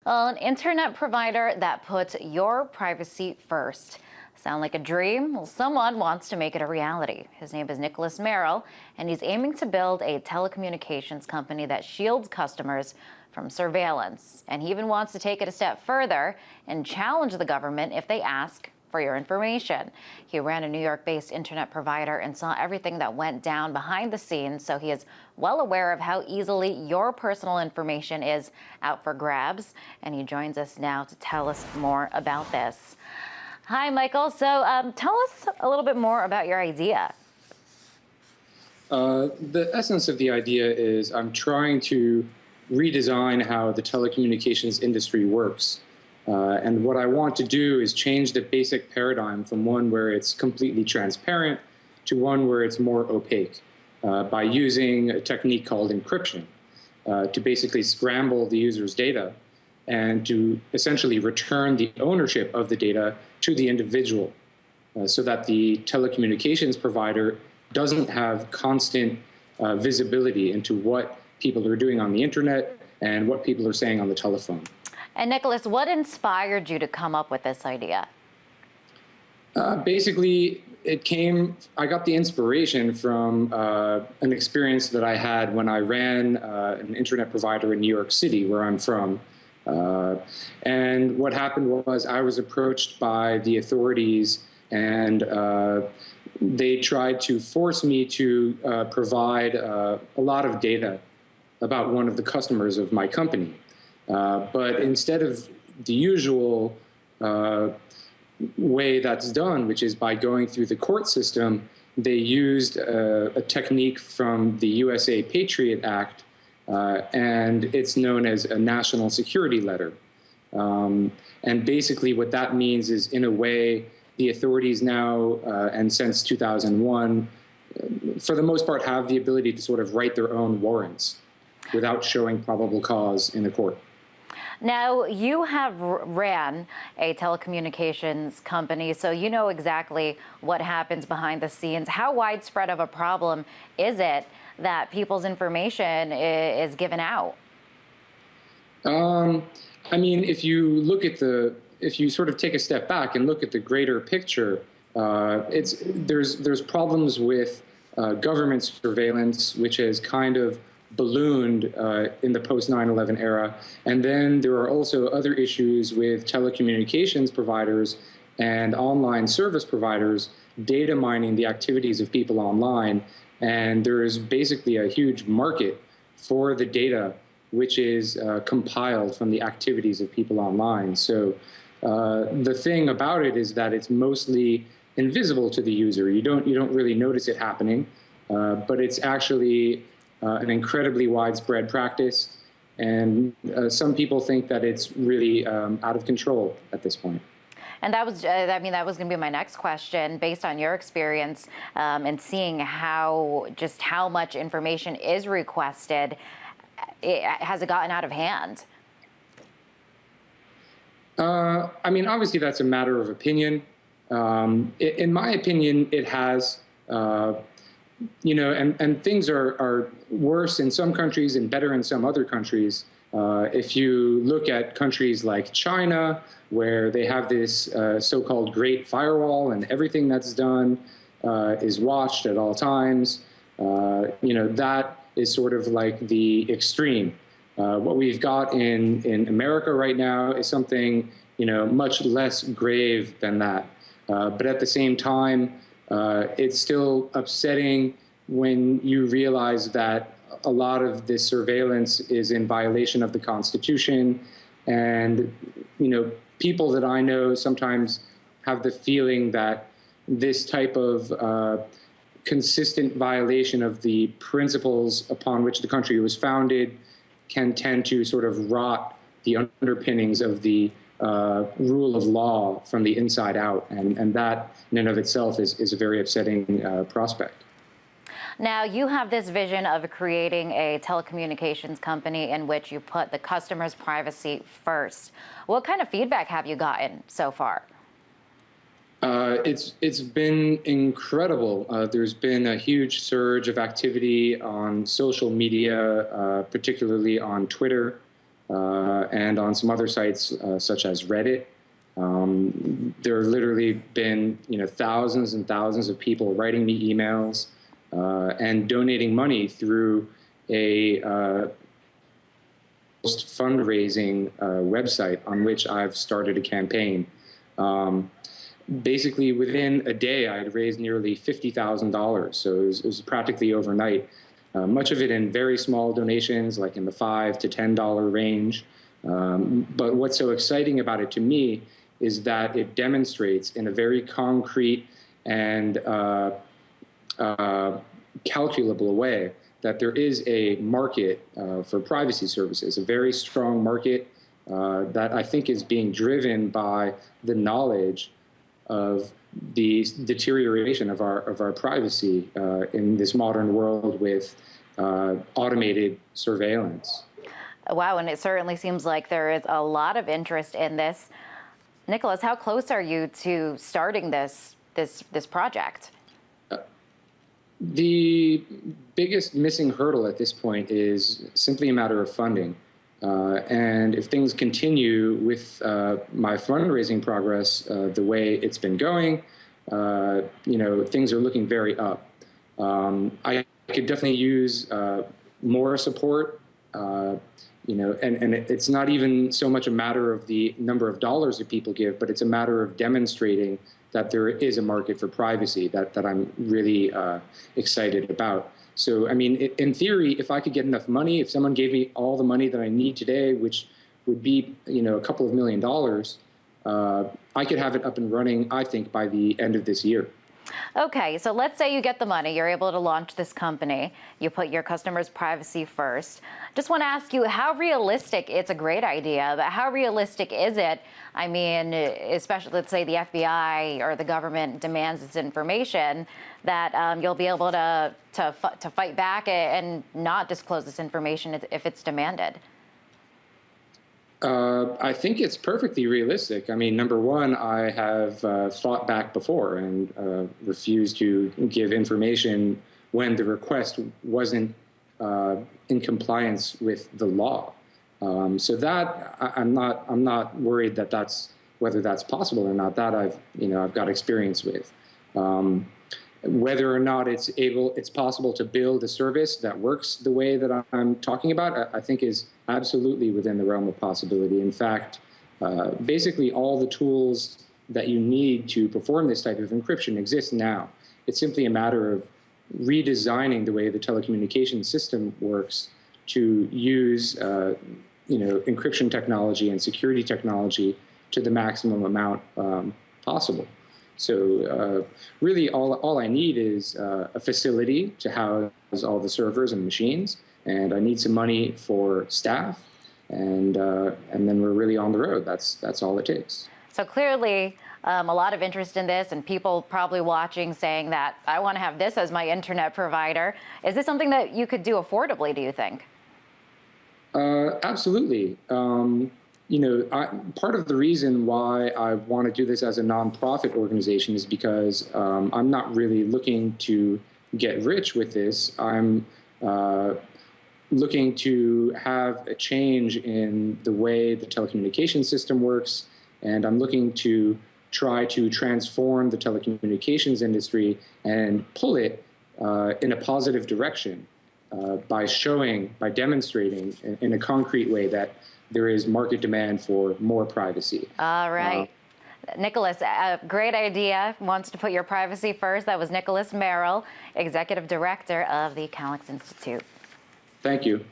Well, an internet provider that puts your privacy first. Sound like a dream? Well, someone wants to make it a reality. His name is Nicholas Merrill, and he's aiming to build a telecommunications company that shields customers from surveillance. And he even wants to take it a step further and challenge the government if they ask for your information. He ran a New York-based internet provider and saw everything that went down behind the scenes, so he is well aware of how easily your personal information is out for grabs. And he joins us now to tell us more about this. Hi, Michael. So tell us a little bit more about your idea. The essence of the idea is I'm trying to redesign how the telecommunications industry works. And what I want to do is change the basic paradigm from one where it's completely transparent to one where it's more opaque by using a technique called encryption to basically scramble the user's data and to essentially return the ownership of the data to the individual so that the telecommunications provider doesn't have constant visibility into what people are doing on the internet and what people are saying on the telephone. And Nicholas, what inspired you to come up with this idea? Basically, I got the inspiration from an experience that I had when I ran an internet provider in New York City, where I'm from. And what happened was I was approached by the authorities, and they tried to force me to provide a lot of data about one of the customers of my company. But instead of the usual way that's done, which is by going through the court system, they used a technique from the USA Patriot Act, and it's known as a national security letter. And basically what that means is, in a way, the authorities now, and since 2001, for the most part, have the ability to sort of write their own warrants without showing probable cause in the court. Now, you have ran a telecommunications company, so you know exactly what happens behind the scenes. How widespread of a problem is it that people's information is given out? I mean, if you sort of take a step back and look at the greater picture, there's problems with government surveillance, which has kind of ballooned in the post 9/11 era. And then there are also other issues with telecommunications providers and online service providers data mining the activities of people online. And there is basically a huge market for the data which is compiled from the activities of people online. So the thing about it is that it's mostly invisible to the user. You don't really notice it happening, but it's actually an incredibly widespread practice, and some people think that it's really out of control at this point. And that was, that was going to be my next question. Based on your experience and seeing how much information is requested, has it gotten out of hand? I mean, obviously that's a matter of opinion. In my opinion, it has. And things are worse in some countries and better in some other countries. If you look at countries like China, where they have this so-called Great Firewall, and everything that's done is watched at all times, that is sort of like the extreme. What we've got in America right now is something, much less grave than that. But at the same time, it's still upsetting when you realize that a lot of this surveillance is in violation of the Constitution. And, people that I know sometimes have the feeling that this type of consistent violation of the principles upon which the country was founded can tend to sort of rot the underpinnings of the rule of law from the inside out. And that in and of itself is a very upsetting prospect. Now, you have this vision of creating a telecommunications company in which you put the customer's privacy first. What kind of feedback have you gotten so far? It's been incredible. There's been a huge surge of activity on social media, particularly on Twitter. and on some other sites such as Reddit. There have literally been, thousands and thousands of people writing me emails and donating money through a fundraising website on which I've started a campaign. Basically, within a day, I had raised nearly $50,000, so it was practically overnight. Much of it in very small donations, like in the $5 to $10 range. But what's so exciting about it to me is that it demonstrates in a very concrete and calculable way that there is a market for privacy services, a very strong market that I think is being driven by the knowledge of the deterioration of our privacy in this modern world with automated surveillance. Wow, and it certainly seems like there is a lot of interest in this. Nicholas, how close are you to starting this project? The biggest missing hurdle at this point is simply a matter of funding. And if things continue with my fundraising progress the way it's been going, things are looking very up. I could definitely use more support, and it's not even so much a matter of the number of dollars that people give, but it's a matter of demonstrating that there is a market for privacy that I'm really excited about. So, I mean, in theory, if I could get enough money, if someone gave me all the money that I need today, which would be, a couple of $1 million, I could have it up and running, I think, by the end of this year. Okay, so let's say you get the money, you're able to launch this company, you put your customers' privacy first. Just want to ask you how realistic, it's a great idea, but how realistic is it? I mean, especially, let's say the FBI or the government demands this information, that you'll be able to fight back and not disclose this information if it's demanded. I think it's perfectly realistic. I mean, number one, I have fought back before and refused to give information when the request wasn't in compliance with the law. So that I'm not worried that whether that's possible or not. That I've got experience with. Whether or not it's possible to build a service that works the way that I'm talking about, I think is absolutely within the realm of possibility. In fact, basically all the tools that you need to perform this type of encryption exist now. It's simply a matter of redesigning the way the telecommunications system works to use encryption technology and security technology to the maximum amount possible. So really all I need is a facility to house all the servers and machines, and I need some money for staff, and then we're really on the road. That's all it takes. So clearly a lot of interest in this, and people probably watching saying that I want to have this as my internet provider. Is this something that you could do affordably, do you think? Absolutely. Part of the reason why I want to do this as a nonprofit organization is because I'm not really looking to get rich with this. I'm looking to have a change in the way the telecommunications system works, and I'm looking to try to transform the telecommunications industry and pull it in a positive direction by demonstrating in a concrete way that there is market demand for more privacy. All right. Nicholas, a great idea. Wants to put your privacy first. That was Nicholas Merrill, Executive Director of the Calix Institute. Thank you.